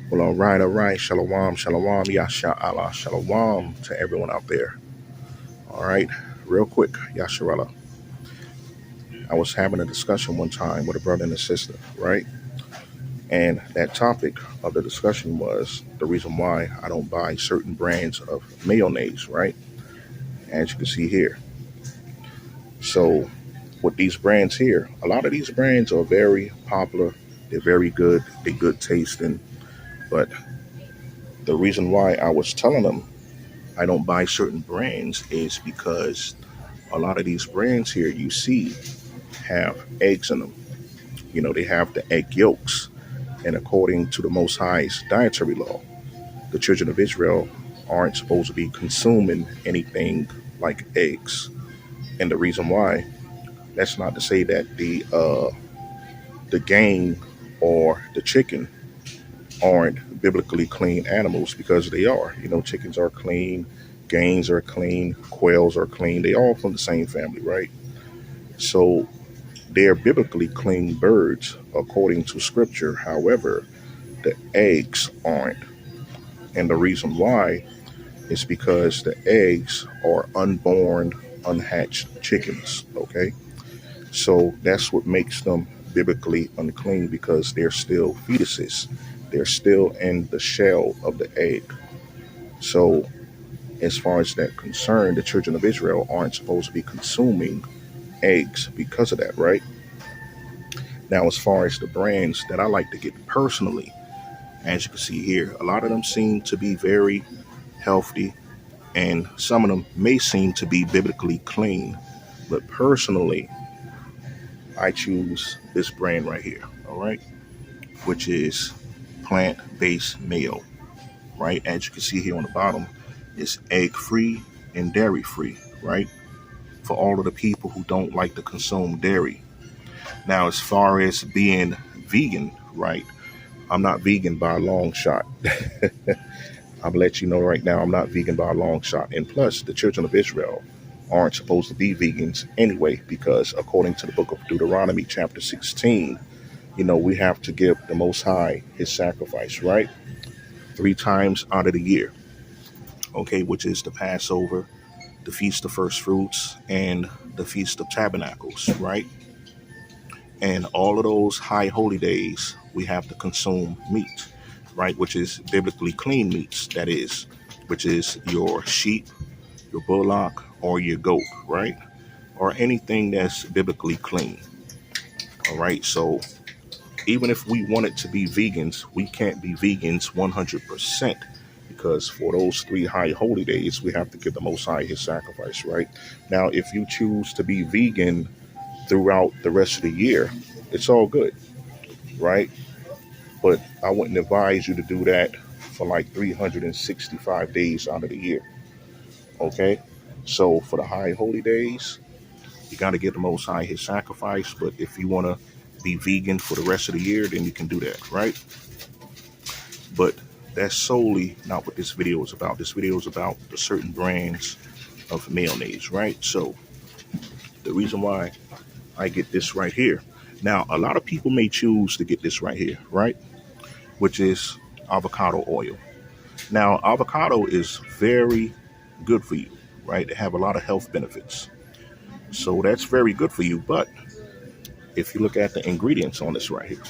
Well, all right. Shalom, shalom, yasha Allah, shalom to everyone out there. All right, real quick, Yasharala. I was having a discussion one time with a brother and a sister, right? And that topic of the discussion was the reason why I don't buy certain brands of mayonnaise, right? As you can see here. So, with these brands here, a lot of these brands are very popular. They're very good. They're good tasting. But the reason why I was telling them I don't buy certain brands is because a lot of these brands here you see have eggs in them. You know, they have the egg yolks. And according to the Most High's dietary law, the children of Israel aren't supposed to be consuming anything like eggs. And the reason why, that's not to say that the game or the chicken aren't biblically clean animals, because they are. You know, chickens are clean, gains are clean, quails are clean. They all from the same family, right? So they're biblically clean birds according to scripture. However, the eggs aren't. And the reason why is because the eggs are unborn, unhatched chickens. Okay. So that's what makes them biblically unclean, because they're still fetuses. They're still in the shell of the egg. So, as far as that concerned, the children of Israel aren't supposed to be consuming eggs because of that, right? Now, as far as the brands that I like to get personally, as you can see here, a lot of them seem to be very healthy, and some of them may seem to be biblically clean. But personally, I choose this brand right here, all right, which is plant-based mayo, right? As you can see here on the bottom, it's egg-free and dairy-free, right? For all of the people who don't like to consume dairy. Now, as far as being vegan, right? I'm not vegan by a long shot. I'll let you know right now, I'm not vegan by a long shot. And plus, the children of Israel aren't supposed to be vegans anyway, because according to the book of Deuteronomy, chapter 16, you know, we have to give the Most High his sacrifice, right? 3 times out of the year, okay, which is the Passover, the Feast of First Fruits, and the Feast of Tabernacles, right? And all of those high holy days, we have to consume meat, right? Which is biblically clean meats, that is, which is your sheep, your bullock, or your goat, right? Or anything that's biblically clean. All right. So even if we wanted to be vegans, we can't be vegans 100%, because for those 3 high holy days, we have to give the Most High his sacrifice, right? Now, if you choose to be vegan throughout the rest of the year, it's all good, right? But I wouldn't advise you to do that for like 365 days out of the year, okay? So for the high holy days, you got to give the Most High his sacrifice. But if you want to be vegan for the rest of the year, then you can do that, right? But that's solely not what this video is about. This video is about the certain brands of mayonnaise, right? So the reason why I get this right here. Now, a lot of people may choose to get this right here, right? Which is avocado oil. Now, avocado is very good for you, right? They have a lot of health benefits. So that's very good for you. But if you look at the ingredients on this right here,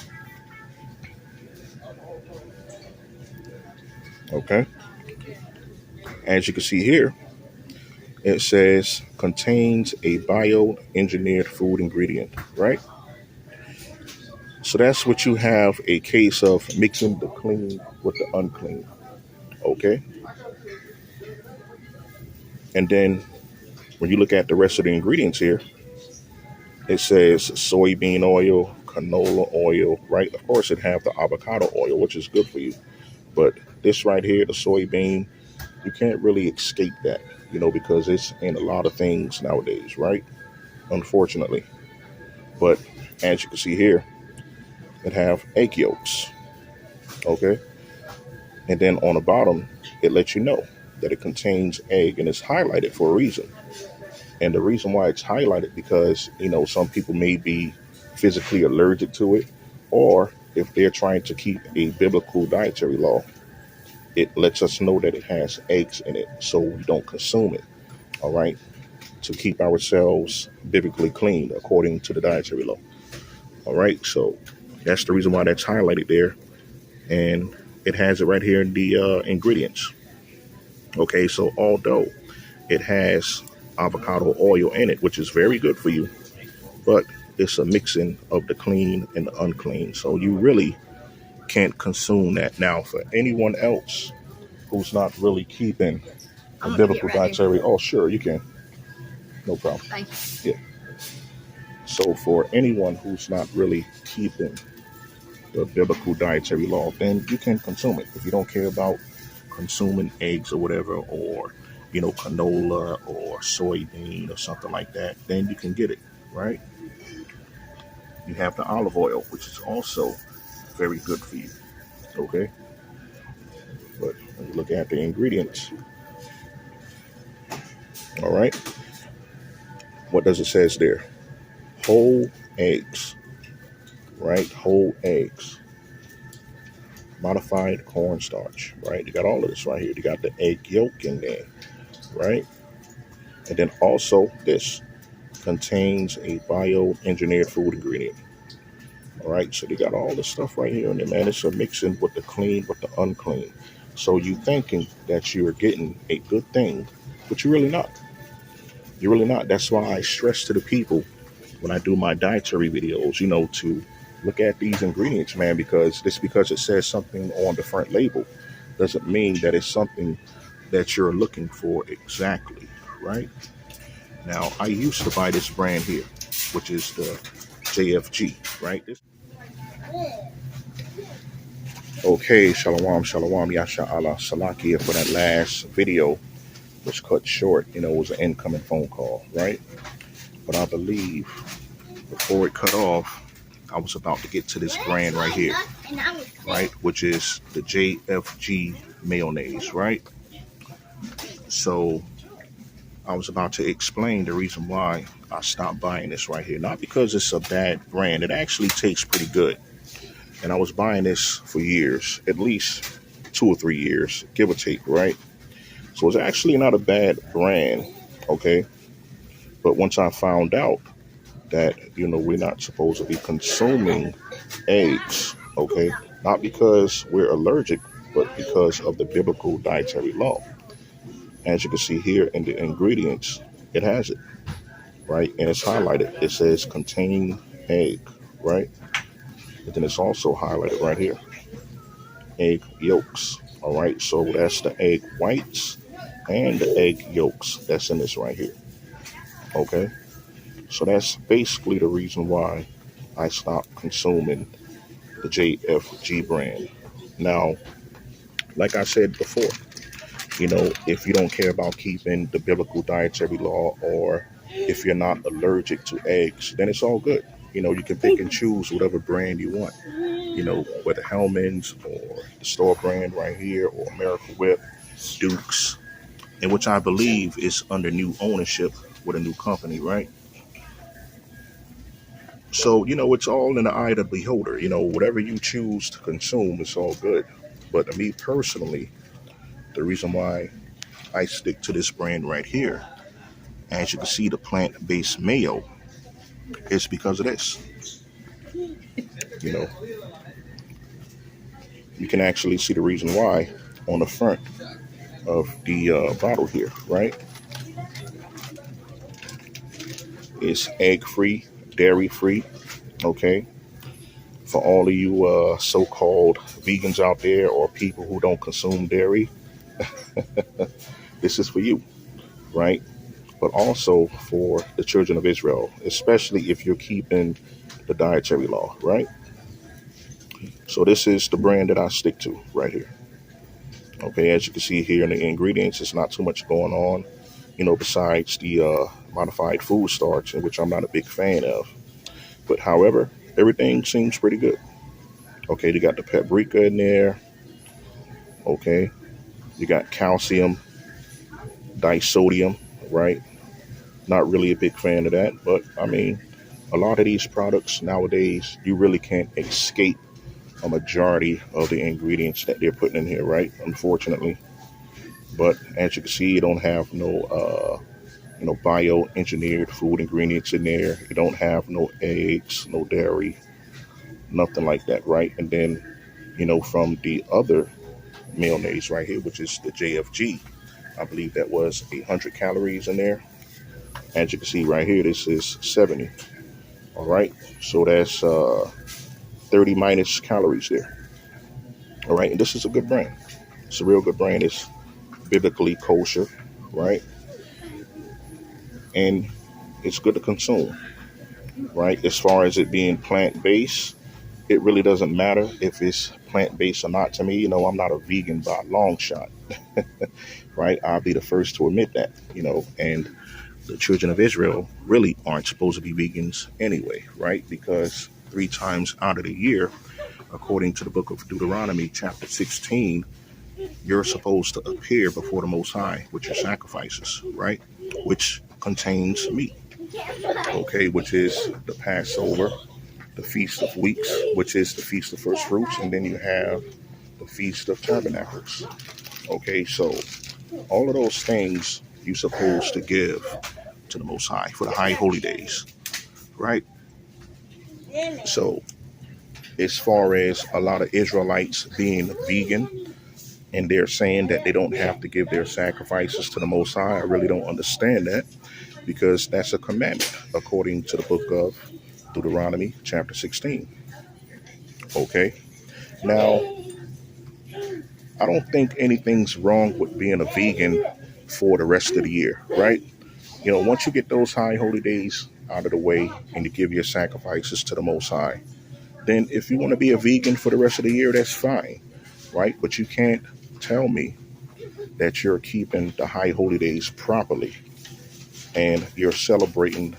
okay, as you can see here, it says contains a bioengineered food ingredient, right? So that's what you have a case of mixing the clean with the unclean, okay? And then when you look at the rest of the ingredients here, it says soybean oil, canola oil, right? Of course, it have the avocado oil, which is good for you. But this right here, the soybean, you can't really escape that, you know, because it's in a lot of things nowadays, right? Unfortunately. But as you can see here, it have egg yolks, okay? And then on the bottom, it lets you know that it contains egg, and it's highlighted for a reason. And the reason why it's highlighted, because, you know, some people may be physically allergic to it, or if they're trying to keep a biblical dietary law, it lets us know that it has eggs in it, so we don't consume it. All right, to keep ourselves biblically clean according to the dietary law. All right, so that's the reason why that's highlighted there, and it has it right here in the ingredients. Okay, so although it has avocado oil in it, which is very good for you, but it's a mixing of the clean and the unclean. So you really can't consume that. Now, for anyone else who's not really keeping a biblical dietary, oh, sure, you can. No problem. Thank you. Yeah. So for anyone who's not really keeping the biblical dietary law, then you can consume it. If you don't care about consuming eggs or whatever, or canola or soybean or something like that, then you can get it, right? You have the olive oil, which is also very good for you. Okay, but when you look at the ingredients, all right, what does it says there? Whole eggs, right? Whole eggs, modified cornstarch, right? You got all of this right here. You got the egg yolk in there, right? And then also this contains a bioengineered food ingredient. All right, so they got all this stuff right here in there, man. It's a mixing with the clean with the unclean. So you thinking that you're getting a good thing, but you're really not. You're really not. That's why I stress to the people when I do my dietary videos, to look at these ingredients, man, because it says something on the front label doesn't mean that it's something that you're looking for exactly, right? Now, I used to buy this brand here, which is the JFG, right? Okay, shalom, yasha Allah, salakia for that last video, was cut short. It was an incoming phone call, right? But I believe before it cut off, I was about to get to this brand right here, right? Which is the JFG mayonnaise, right? So I was about to explain the reason why I stopped buying this right here. Not because it's a bad brand. It actually tastes pretty good. And I was buying this for years, at least 2 or 3 years, give or take, right? So it's actually not a bad brand, okay? But once I found out that, we're not supposed to be consuming eggs, okay? Not because we're allergic, but because of the biblical dietary law. As you can see here in the ingredients, it has it, right? And it's highlighted. It says contain egg, right? And then it's also highlighted right here, egg yolks, all right? So that's the egg whites and the egg yolks that's in this right here, okay? So that's basically the reason why I stopped consuming the JFG brand. Now, like I said before, if you don't care about keeping the biblical dietary law, or if you're not allergic to eggs, then it's all good. You can pick and choose whatever brand you want, whether Hellman's or the store brand right here, or Miracle Whip, Duke's, and which I believe is under new ownership with a new company, right? So, it's all in the eye of the beholder. Whatever you choose to consume, it's all good. But me personally, the reason why I stick to this brand right here, as you can see, the plant-based mayo, is because of this. You can actually see the reason why on the front of the bottle here, right? It's egg-free, dairy-free, okay? For all of you so-called vegans out there, or people who don't consume dairy, this is for you, right? But also for the children of Israel, especially if you're keeping the dietary law, right? So this is the brand that I stick to right here. Okay, as you can see here in the ingredients, it's not too much going on, besides the modified food starch, which I'm not a big fan of. But however, everything seems pretty good. Okay, you got the paprika in there. Okay, you got calcium, disodium, right? Not really a big fan of that, but I mean, a lot of these products nowadays, you really can't escape a majority of the ingredients that they're putting in here, right? Unfortunately. But as you can see, you don't have no bioengineered food ingredients in there. You don't have no eggs, no dairy, nothing like that, right? And then, from the other mayonnaise right here, which is the JFG, I believe that was 800 calories in there. As you can see right here, this is 70. All right, so that's 30 minus calories there. All right, and this is a good brand. It's a real good brand. It's biblically kosher, right? And it's good to consume, right? As far as it being plant based, it really doesn't matter if it's plant based or not to me. I'm not a vegan by a long shot, right? I'll be the first to admit that, and the children of Israel really aren't supposed to be vegans anyway, right? Because 3 times out of the year, according to the book of Deuteronomy, chapter 16, you're supposed to appear before the Most High with your sacrifices, right? Which contains meat, okay, which is the Passover, the Feast of Weeks, which is the Feast of First Fruits, and then you have the Feast of Tabernacles. Okay, so all of those things you're supposed to give to the Most High for the high holy days, right? So as far as a lot of Israelites being vegan and they're saying that they don't have to give their sacrifices to the Most High, I really don't understand that, because that's a commandment according to the book of Deuteronomy chapter 16. Okay, now I don't think anything's wrong with being a vegan for the rest of the year, right? Once you get those high holy days out of the way and you give your sacrifices to the Most High, then if you want to be a vegan for the rest of the year, that's fine, right? But you can't tell me that you're keeping the high holy days properly and you're celebrating,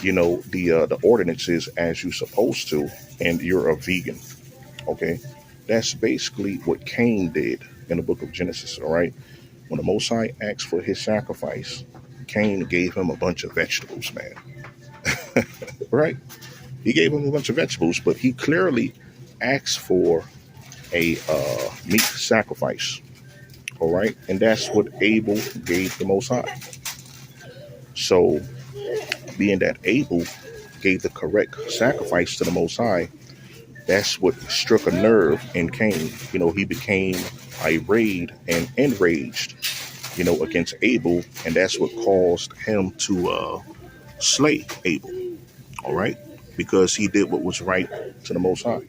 the ordinances as you're supposed to, and you're a vegan. Okay, that's basically what Cain did in the book of Genesis. All right, when the Most High asked for his sacrifice, Cain gave him a bunch of vegetables, man. Right? He gave him a bunch of vegetables, but he clearly asked for a meat sacrifice. All right, and that's what Abel gave the Most High. So, being that Abel gave the correct sacrifice to the Most High, that's what struck a nerve in Cain. He became irate and enraged, against Abel, and that's what caused him to slay Abel. All right, because he did what was right to the Most High.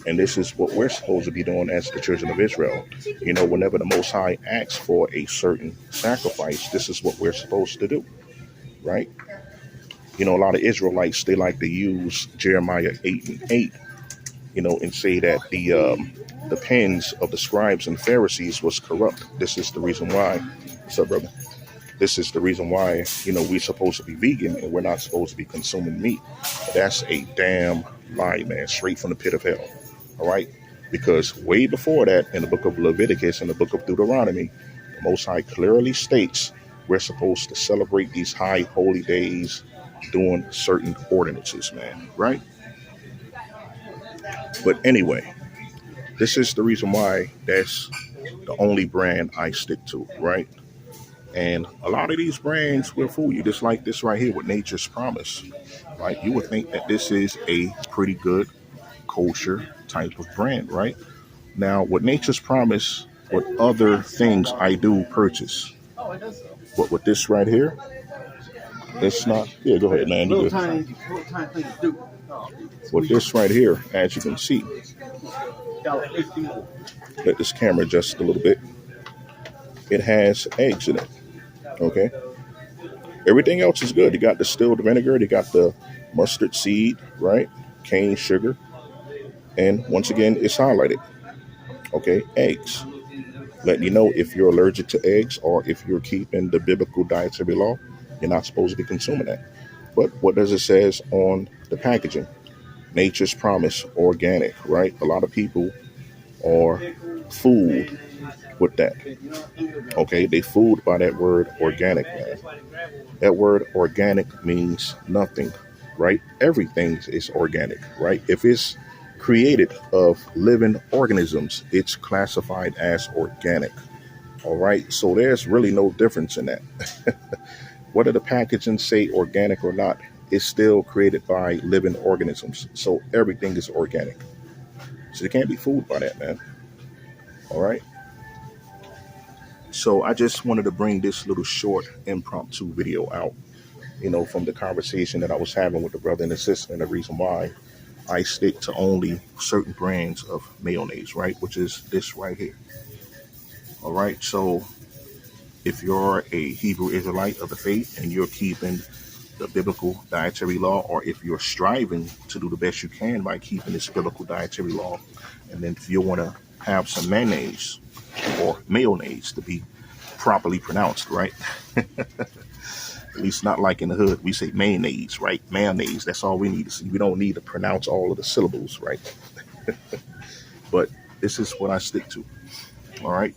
And this is what we're supposed to be doing as the children of Israel. Whenever the Most High asks for a certain sacrifice, this is what we're supposed to do, right? A lot of Israelites, they like to use Jeremiah 8:8, and say that the pens of the scribes and Pharisees was corrupt. This is the reason why. What's up, brother? This is the reason why, we're supposed to be vegan and we're not supposed to be consuming meat. That's a damn lie, man, straight from the pit of hell. All right? Because way before that, in the book of Leviticus and the book of Deuteronomy, the Most High clearly states we're supposed to celebrate these high holy days doing certain ordinances, man, right? But anyway, this is the reason why that's the only brand I stick to, right? And a lot of these brands will fool you, just like this right here with Nature's Promise, right? You would think that this is a pretty good kosher type of brand, right? Now, with Nature's Promise, what other things I do purchase? But with this right here, it's not. Yeah, go ahead, man. With this right here, as you can see, let this camera adjust a little bit. It has eggs in it. Okay. Everything else is good. You got distilled vinegar. You got the mustard seed, right? Cane sugar. And once again, it's highlighted. Okay. Eggs. Letting you know if you're allergic to eggs or if you're keeping the biblical dietary law, you're not supposed to be consuming that. But what does it says on the packaging? Nature's Promise, organic, right? A lot of people are fooled with that. Okay, they fooled by that word organic, man. That word organic means nothing, right? Everything is organic, right? If it's created of living organisms, it's classified as organic. All right. So there's really no difference in that. Whether the packaging say organic or not, it's still created by living organisms. So everything is organic. So you can't be fooled by that, man. All right. So I just wanted to bring this little short impromptu video out, from the conversation that I was having with the brother and the sister, and the reason why I stick to only certain brands of mayonnaise, right? Which is this right here. All right. So if you're a Hebrew Israelite of the faith and you're keeping the biblical dietary law, or if you're striving to do the best you can by keeping this biblical dietary law, and then if you want to have some mayonnaise or mayonnaise to be properly pronounced, right? At least not like in the hood, we say mayonnaise, right? Mayonnaise, that's all we need to see. We don't need to pronounce all of the syllables, right? But this is what I stick to, all right?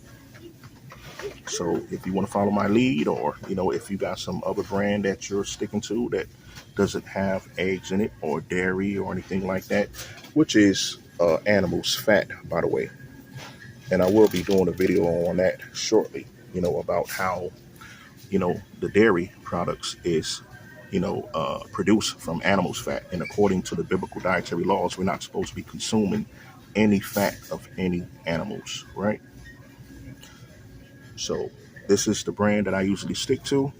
So if you want to follow my lead, or, if you got some other brand that you're sticking to that doesn't have eggs in it or dairy or anything like that, which is animals fat, by the way. And I will be doing a video on that shortly, about how, the dairy products is, produced from animals fat. And according to the biblical dietary laws, we're not supposed to be consuming any fat of any animals, right? So this is the brand that I usually stick to.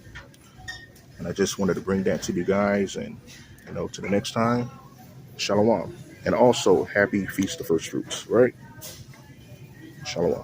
And I just wanted to bring that to you guys. And, to the next time, Shalom. And also, happy Feast of First Fruits, right? Shalom.